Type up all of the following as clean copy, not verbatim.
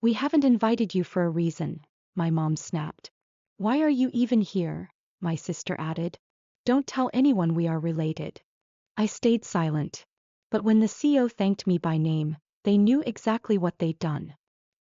We haven't invited you for a reason, my mom snapped. Why are you even here? My sister added. Don't tell anyone we are related. I stayed silent. But when the CEO thanked me by name, they knew exactly what they'd done.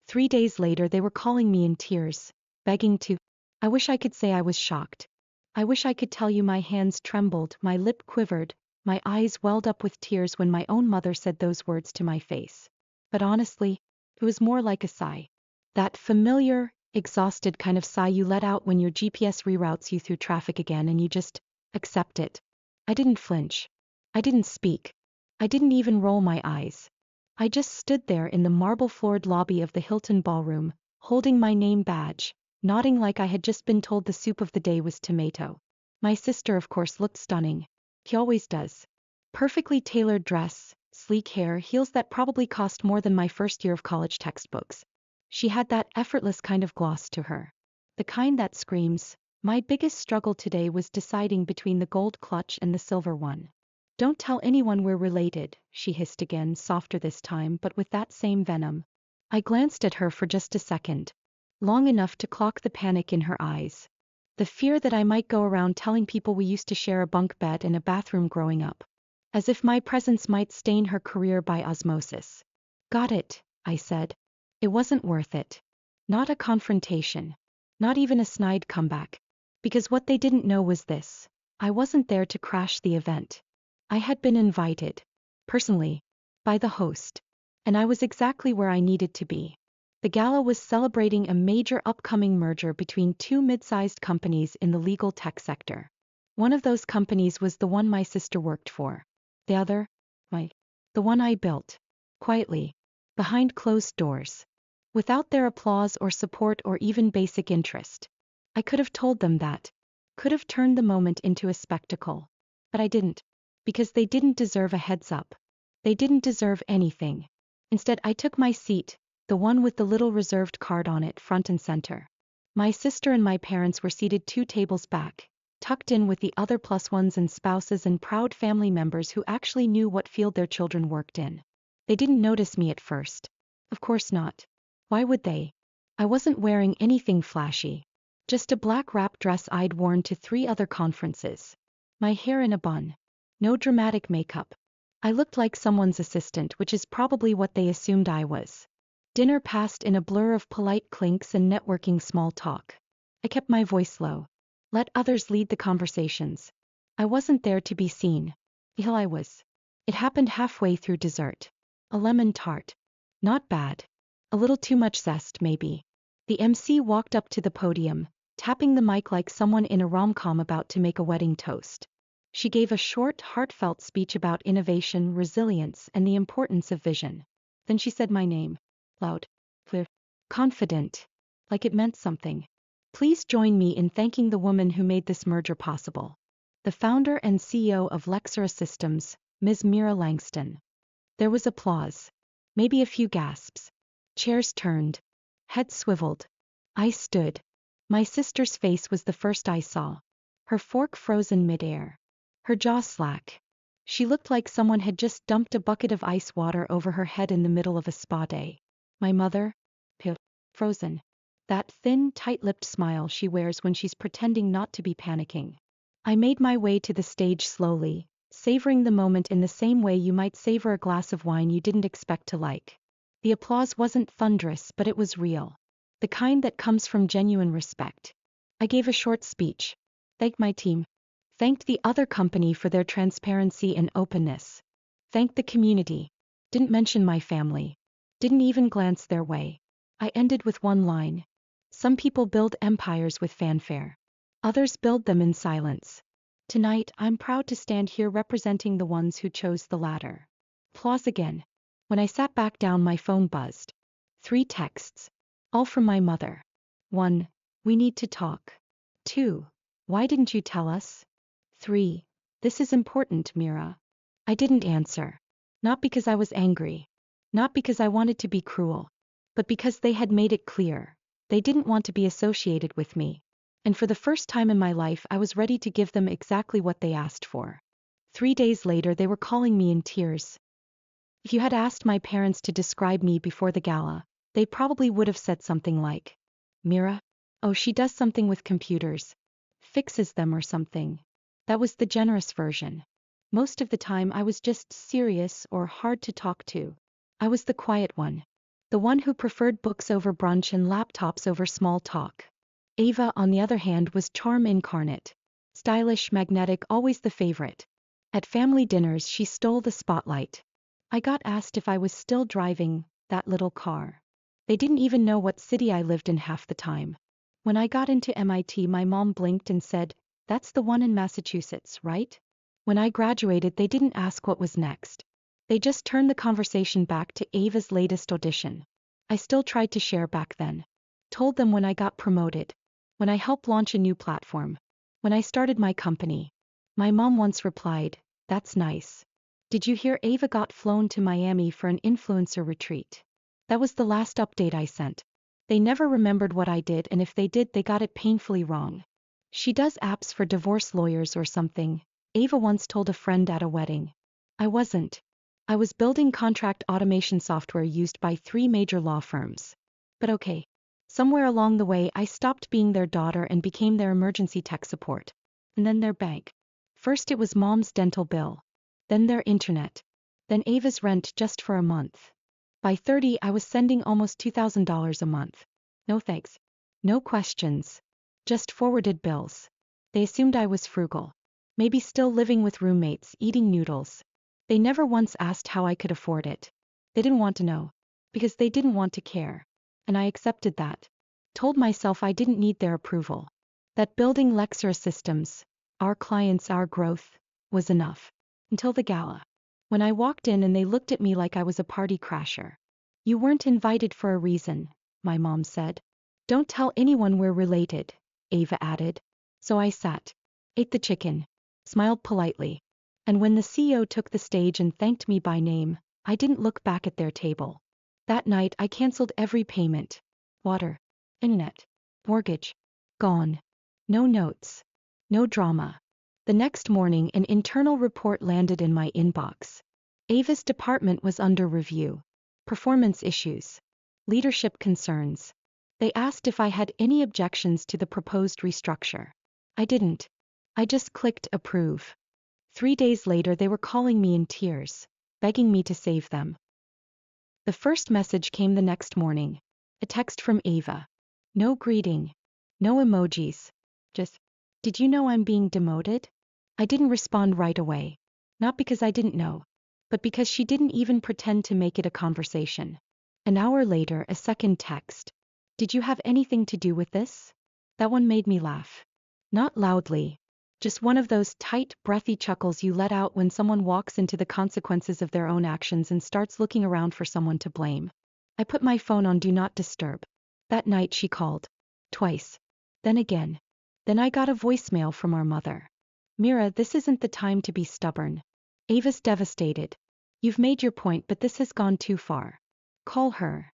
3 days later they were calling me in tears, begging to. I wish I could say I was shocked. I wish I could tell you my hands trembled, my lip quivered, my eyes welled up with tears when my own mother said those words to my face. But honestly, it was more like a sigh. That familiar, exhausted kind of sigh you let out when your GPS reroutes you through traffic again and you just accept it. I didn't flinch. I didn't speak. I didn't even roll my eyes. I just stood there in the marble-floored lobby of the Hilton Ballroom, holding my name badge, nodding like I had just been told the soup of the day was tomato. My sister, of course, looked stunning. He always does. Perfectly tailored dress, sleek hair, heels that probably cost more than my first year of college textbooks. She had that effortless kind of gloss to her. The kind that screams, my biggest struggle today was deciding between the gold clutch and the silver one. Don't tell anyone we're related, she hissed again, softer this time but with that same venom. I glanced at her for just a second. Long enough to clock the panic in her eyes. The fear that I might go around telling people we used to share a bunk bed and a bathroom growing up. As if my presence might stain her career by osmosis. Got it, I said. It wasn't worth it. Not a confrontation. Not even a snide comeback. Because what they didn't know was this. I wasn't there to crash the event. I had been invited. Personally. By the host. And I was exactly where I needed to be. The gala was celebrating a major upcoming merger between two mid-sized companies in the legal tech sector. One of those companies was the one my sister worked for. The other? The one I built. Quietly. Behind closed doors. Without their applause or support or even basic interest. I could have told them that. Could have turned the moment into a spectacle. But I didn't. Because they didn't deserve a heads up. They didn't deserve anything. Instead, I took my seat, the one with the little reserved card on it, front and center. My sister and my parents were seated 2 tables back, tucked in with the other +1s and spouses and proud family members who actually knew what field their children worked in. They didn't notice me at first. Of course not. Why would they? I wasn't wearing anything flashy. Just a black wrap dress I'd worn to 3 other conferences. My hair in a bun. No dramatic makeup. I looked like someone's assistant, which is probably what they assumed I was. Dinner passed in a blur of polite clinks and networking small talk. I kept my voice low. Let others lead the conversations. I wasn't there to be seen. Here I was. It happened halfway through dessert. A lemon tart. Not bad. A little too much zest, maybe. The MC walked up to the podium, tapping the mic like someone in a rom-com about to make a wedding toast. She gave a short, heartfelt speech about innovation, resilience, and the importance of vision. Then she said my name. Loud. Clear. Confident. Like it meant something. Please join me in thanking the woman who made this merger possible. The founder and CEO of Lexera Systems, Ms. Mira Langston. There was applause. Maybe a few gasps. Chairs turned. Heads swiveled. I stood. My sister's face was the first I saw. Her fork frozen mid-air. Her jaw slack. She looked like someone had just dumped a bucket of ice water over her head in the middle of a spa day. My mother? Frozen. That thin, tight-lipped smile she wears when she's pretending not to be panicking. I made my way to the stage slowly, savoring the moment in the same way you might savor a glass of wine you didn't expect to like. The applause wasn't thunderous, but it was real. The kind that comes from genuine respect. I gave a short speech. Thanked my team. Thanked the other company for their transparency and openness. Thanked the community. Didn't mention my family. Didn't even glance their way. I ended with one line. Some people build empires with fanfare. Others build them in silence. Tonight, I'm proud to stand here representing the ones who chose the latter. Applause again. When I sat back down, my phone buzzed. 3 texts. All from my mother. 1. We need to talk. 2. Why didn't you tell us? 3. This is important, Mira. I didn't answer. Not because I was angry. Not because I wanted to be cruel. But because they had made it clear. They didn't want to be associated with me. And for the first time in my life, I was ready to give them exactly what they asked for. 3 days later, they were calling me in tears. If you had asked my parents to describe me before the gala, they probably would have said something like, Mira? Oh, she does something with computers. Fixes them or something. That was the generous version. Most of the time I was just serious or hard to talk to. I was the quiet one. The one who preferred books over brunch and laptops over small talk. Ava, on the other hand, was charm incarnate. Stylish, magnetic, always the favorite. At family dinners she stole the spotlight. I got asked if I was still driving that little car. They didn't even know what city I lived in half the time. When I got into MIT, my mom blinked and said, "That's the one in Massachusetts, right?" When I graduated, they didn't ask what was next. They just turned the conversation back to Ava's latest audition. I still tried to share back then. Told them when I got promoted. When I helped launch a new platform. When I started my company. My mom once replied, "That's nice. Did you hear Ava got flown to Miami for an influencer retreat?" That was the last update I sent. They never remembered what I did, and if they did, they got it painfully wrong. She does apps for divorce lawyers or something, Ava once told a friend at a wedding. I wasn't. I was building contract automation software used by 3 major law firms. But okay. Somewhere along the way I stopped being their daughter and became their emergency tech support. And then their bank. First it was mom's dental bill. Then their internet. Then Ava's rent just for a month. By 30 I was sending almost $2,000 a month. No thanks. No questions. Just forwarded bills. They assumed I was frugal. Maybe still living with roommates, eating noodles. They never once asked how I could afford it. They didn't want to know. Because they didn't want to care. And I accepted that. Told myself I didn't need their approval. That building Lexera systems, our clients, our growth, was enough. Until the gala. When I walked in and they looked at me like I was a party crasher. "You weren't invited for a reason," my mom said. "Don't tell anyone we're related," Ava added. So I sat. Ate the chicken. Smiled politely. And when the CEO took the stage and thanked me by name, I didn't look back at their table. That night I canceled every payment. Water. Internet. Mortgage. Gone. No notes. No drama. The next morning an internal report landed in my inbox. Ava's department was under review. Performance issues. Leadership concerns. They asked if I had any objections to the proposed restructure. I didn't. I just clicked approve. 3 days later they were calling me in tears, begging me to save them. The first message came the next morning. A text from Ava. No greeting. No emojis. Just, "Did you know I'm being demoted?" I didn't respond right away. Not because I didn't know, but because she didn't even pretend to make it a conversation. An hour later, a second text. "Did you have anything to do with this?" That one made me laugh. Not loudly. Just one of those tight, breathy chuckles you let out when someone walks into the consequences of their own actions and starts looking around for someone to blame. I put my phone on Do Not Disturb. That night she called. Twice. Then again. Then I got a voicemail from our mother. "Mira, this isn't the time to be stubborn. Ava's devastated. You've made your point, but this has gone too far. Call her."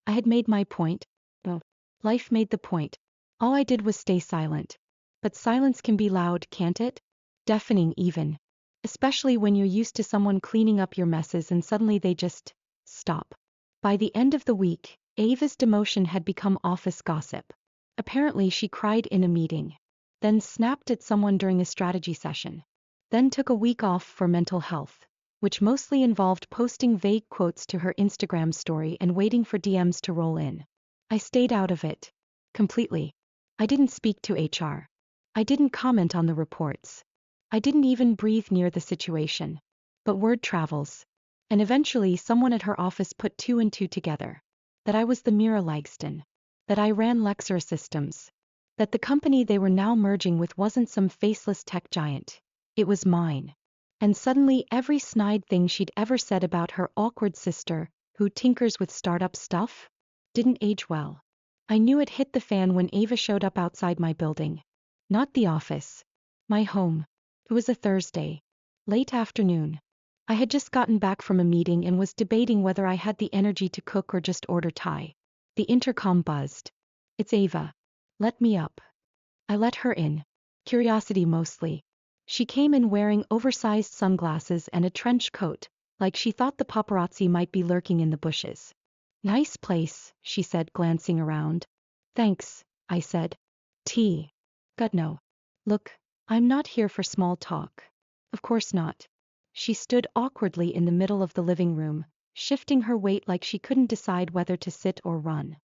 I had made my point. Well, life made the point. All I did was stay silent. But silence can be loud, can't it? Deafening even. Especially when you're used to someone cleaning up your messes and suddenly they just stop. By the end of the week, Ava's demotion had become office gossip. Apparently she cried in a meeting. Then snapped at someone during a strategy session. Then took a week off for mental health, which mostly involved posting vague quotes to her Instagram story and waiting for DMs to roll in. I stayed out of it. Completely. I didn't speak to HR. I didn't comment on the reports. I didn't even breathe near the situation. But word travels. And eventually someone at her office put 2 and 2 together. That I was the Mira Langston. That I ran Lexera Systems. That the company they were now merging with wasn't some faceless tech giant. It was mine. And suddenly every snide thing she'd ever said about her awkward sister, who tinkers with startup stuff, didn't age well. I knew it hit the fan when Ava showed up outside my building. Not the office. My home. It was a Thursday. Late afternoon. I had just gotten back from a meeting and was debating whether I had the energy to cook or just order Thai. The intercom buzzed. "It's Ava. Let me up." I let her in. Curiosity mostly. She came in wearing oversized sunglasses and a trench coat, like she thought the paparazzi might be lurking in the bushes. Nice place, she said, glancing around. Thanks, I said. Tea. God no. Look, I'm not here for small talk. Of course not. She stood awkwardly in the middle of the living room, shifting her weight like she couldn't decide whether to sit or run.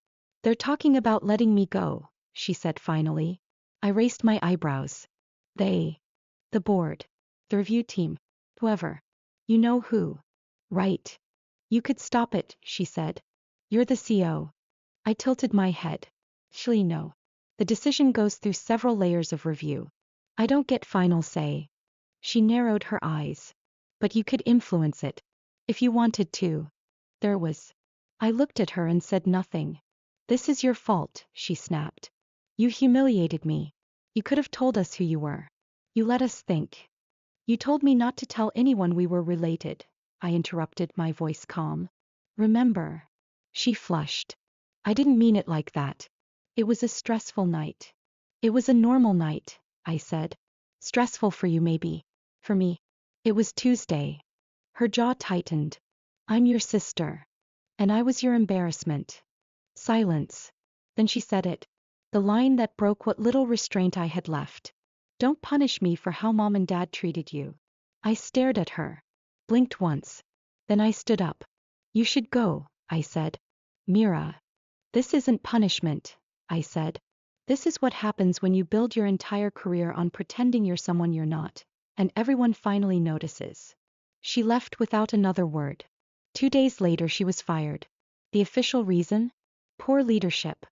They're talking about letting me go, she said finally. I raised my eyebrows. They. The board. The review team. Whoever. You know who. Right. You could stop it, she said. You're the CEO. I tilted my head. Actually, no. The decision goes through several layers of review. I don't get final say. She narrowed her eyes. But you could influence it. If you wanted to. There was. I looked at her and said nothing. This is your fault, she snapped. You humiliated me. You could have told us who you were. You let us think. You told me not to tell anyone we were related, I interrupted, my voice calm. Remember? She flushed. I didn't mean it like that. It was a stressful night. It was a normal night, I said. Stressful for you maybe. For me. It was Tuesday. Her jaw tightened. I'm your sister. And I was your embarrassment. Silence. Then she said it. The line that broke what little restraint I had left. Don't punish me for how Mom and Dad treated you. I stared at her. Blinked once. Then I stood up. You should go, I said. Mira. This isn't punishment, I said. This is what happens when you build your entire career on pretending you're someone you're not, and everyone finally notices. She left without another word. 2 days later she was fired. The official reason? Poor leadership.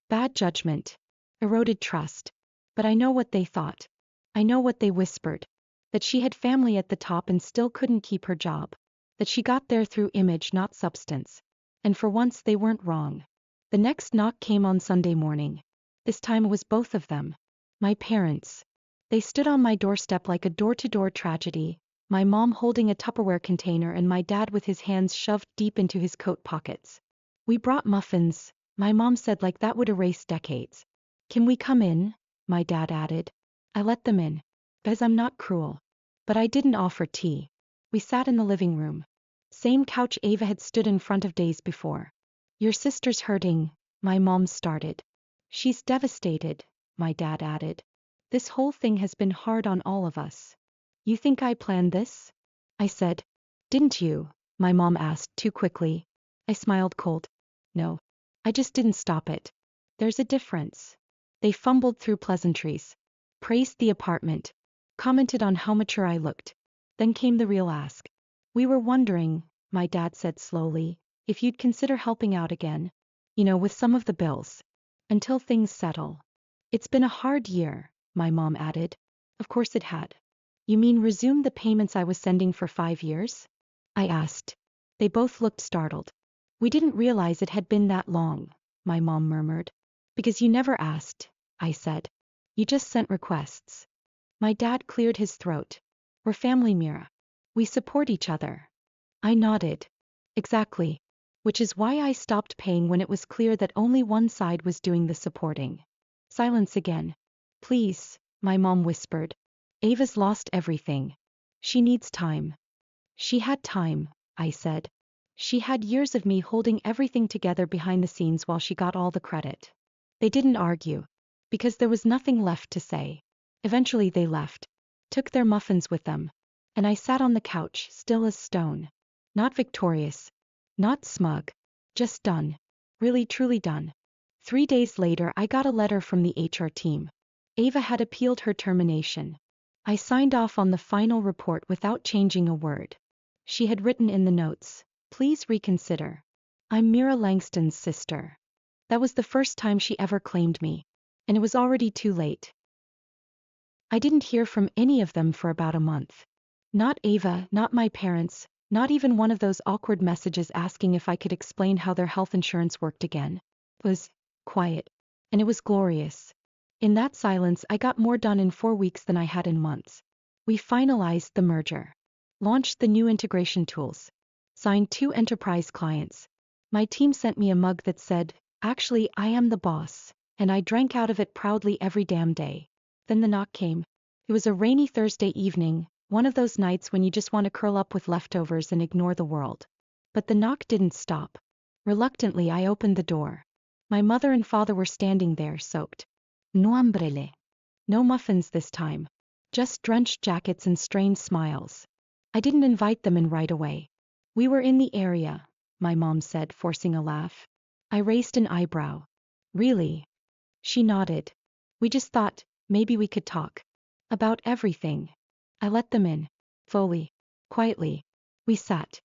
Bad judgment. Eroded trust. But I know what they thought. I know what they whispered. That she had family at the top and still couldn't keep her job. That she got there through image, not substance. And for once they weren't wrong. The next knock came on Sunday morning. This time it was both of them. My parents. They stood on my doorstep like a door-to-door tragedy, my mom holding a Tupperware container and my dad with his hands shoved deep into his coat pockets. We brought muffins, my mom said, like that would erase decades. Can we come in? My dad added. I let them in. Because I'm not cruel. But I didn't offer tea. We sat in the living room. Same couch Ava had stood in front of days before. Your sister's hurting, my mom started. She's devastated, my dad added. This whole thing has been hard on all of us. You think I planned this? I said. Didn't you? My mom asked too quickly. I smiled cold. No. I just didn't stop it. There's a difference. They fumbled through pleasantries. Praised the apartment. Commented on how mature I looked. Then came the real ask. We were wondering, my dad said slowly, if you'd consider helping out again. With some of the bills. Until things settle. It's been a hard year, my mom added. Of course it had. You mean resume the payments I was sending for 5 years? I asked. They both looked startled. We didn't realize it had been that long, my mom murmured. Because you never asked, I said. You just sent requests. My dad cleared his throat. We're family, Mira. We support each other. I nodded. Exactly. Which is why I stopped paying when it was clear that only one side was doing the supporting. Silence again. Please, my mom whispered. Ava's lost everything. She needs time. She had time, I said. She had years of me holding everything together behind the scenes while she got all the credit. They didn't argue. Because there was nothing left to say. Eventually they left. Took their muffins with them. And I sat on the couch, still as stone. Not victorious. Not smug. Just done. Really truly done. 3 days later I got a letter from the HR team. Ava had appealed her termination. I signed off on the final report without changing a word. She had written in the notes, please reconsider. I'm Mira Langston's sister. That was the first time she ever claimed me. And it was already too late. I didn't hear from any of them for about a month. Not Ava, not my parents, not even one of those awkward messages asking if I could explain how their health insurance worked again. It was quiet. And it was glorious. In that silence I got more done in 4 weeks than I had in months. We finalized the merger. Launched the new integration tools. Signed 2 enterprise clients. My team sent me a mug that said, actually I am the boss, and I drank out of it proudly every damn day. Then the knock came. It was a rainy Thursday evening, one of those nights when you just want to curl up with leftovers and ignore the world. But the knock didn't stop. Reluctantly, I opened the door. My mother and father were standing there, soaked. No umbrelle. No muffins this time. Just drenched jackets and strained smiles. I didn't invite them in right away. We were in the area, my mom said, forcing a laugh. I raised an eyebrow. Really? She nodded. We just thought, maybe we could talk. About everything. I let them in. Fully. Quietly. We sat.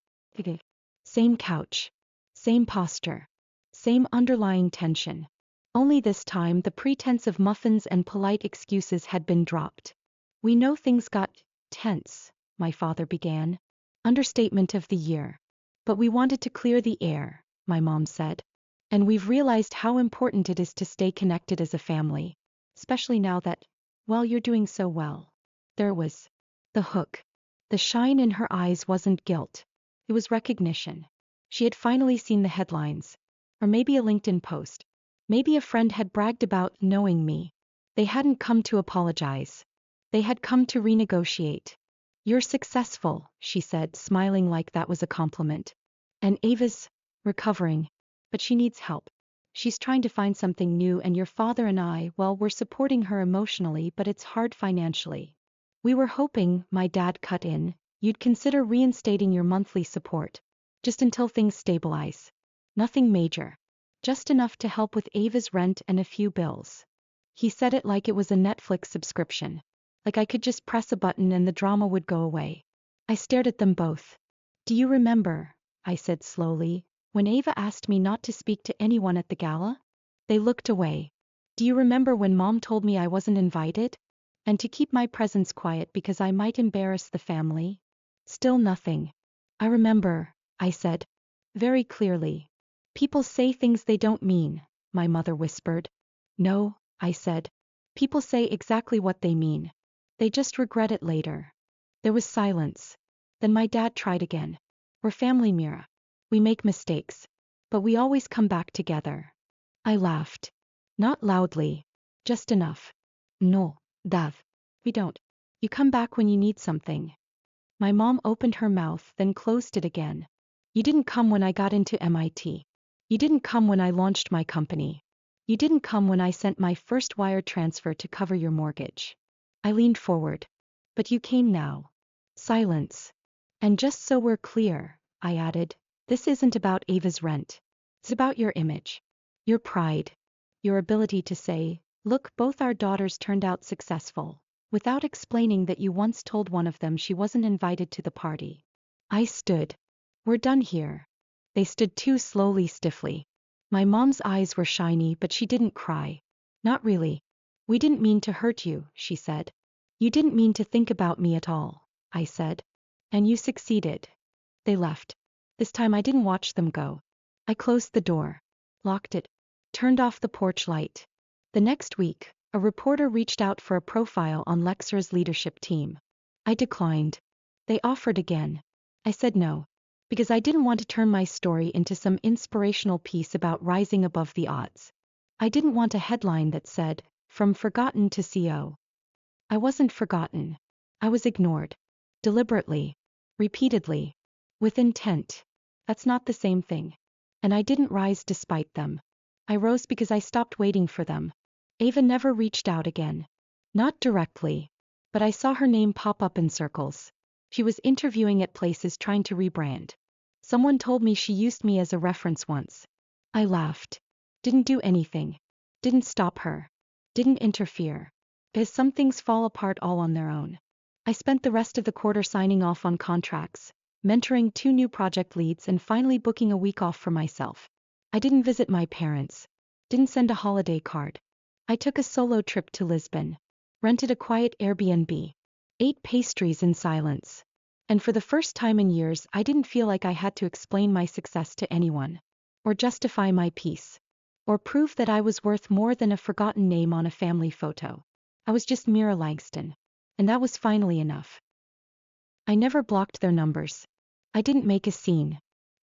Same couch. Same posture. Same underlying tension. Only this time the pretense of muffins and polite excuses had been dropped. We know things got tense, my father began. Understatement of the year. But we wanted to clear the air, my mom said. And we've realized how important it is to stay connected as a family. Especially now that, well, you're doing so well. There was the hook. The shine in her eyes wasn't guilt. It was recognition. She had finally seen the headlines. Or maybe a LinkedIn post. Maybe a friend had bragged about knowing me. They hadn't come to apologize. They had come to renegotiate. You're successful, she said, smiling like that was a compliment. And Ava's recovering. But she needs help. She's trying to find something new, and your father and I, well, we're supporting her emotionally, but it's hard financially. We were hoping, my dad cut in, you'd consider reinstating your monthly support. Just until things stabilize. Nothing major. Just enough to help with Ava's rent and a few bills. He said it like it was a Netflix subscription. Like I could just press a button and the drama would go away. I stared at them both. Do you remember, I said slowly, when Ava asked me not to speak to anyone at the gala? They looked away. Do you remember when Mom told me I wasn't invited? And to keep my presence quiet because I might embarrass the family? Still nothing. I remember, I said. Very clearly. People say things they don't mean, my mother whispered. No, I said. People say exactly what they mean. They just regret it later. There was silence. Then my dad tried again. We're family, Mira. We make mistakes. But we always come back together. I laughed. Not loudly. Just enough. No, Dav. We don't. You come back when you need something. My mom opened her mouth, then closed it again. You didn't come when I got into MIT. You didn't come when I launched my company. You didn't come when I sent my first wire transfer to cover your mortgage. I leaned forward. But you came now. Silence. And just so we're clear, I added, this isn't about Ava's rent. It's about your image. Your pride. Your ability to say, look, both our daughters turned out successful, without explaining that you once told one of them she wasn't invited to the party. I stood. We're done here. They stood too, slowly, stiffly. My mom's eyes were shiny, but she didn't cry. Not really. We didn't mean to hurt you, she said. You didn't mean to think about me at all, I said. And you succeeded. They left. This time I didn't watch them go. I closed the door. Locked it. Turned off the porch light. The next week, a reporter reached out for a profile on Lexer's leadership team. I declined. They offered again. I said no. Because I didn't want to turn my story into some inspirational piece about rising above the odds. I didn't want a headline that said, from forgotten to CO. I wasn't forgotten. I was ignored. Deliberately. Repeatedly. With intent. That's not the same thing. And I didn't rise despite them. I rose because I stopped waiting for them. Ava never reached out again. Not directly. But I saw her name pop up in circles. She was interviewing at places trying to rebrand. Someone told me she used me as a reference once. I laughed. Didn't do anything. Didn't stop her. Didn't interfere. Because some things fall apart all on their own. I spent the rest of the quarter signing off on contracts, mentoring 2 new project leads, and finally booking a week off for myself. I didn't visit my parents. Didn't send a holiday card. I took a solo trip to Lisbon. Rented a quiet Airbnb. Ate pastries in silence. And for the first time in years, I didn't feel like I had to explain my success to anyone. Or justify my peace. Or prove that I was worth more than a forgotten name on a family photo. I was just Mira Langston. And that was finally enough. I never blocked their numbers. I didn't make a scene.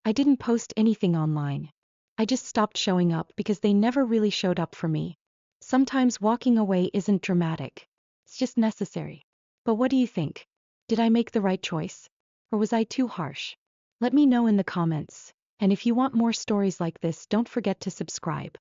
I didn't post anything online. I just stopped showing up because they never really showed up for me. Sometimes walking away isn't dramatic. It's just necessary. But what do you think? Did I make the right choice? Or was I too harsh? Let me know in the comments. And if you want more stories like this, don't forget to subscribe.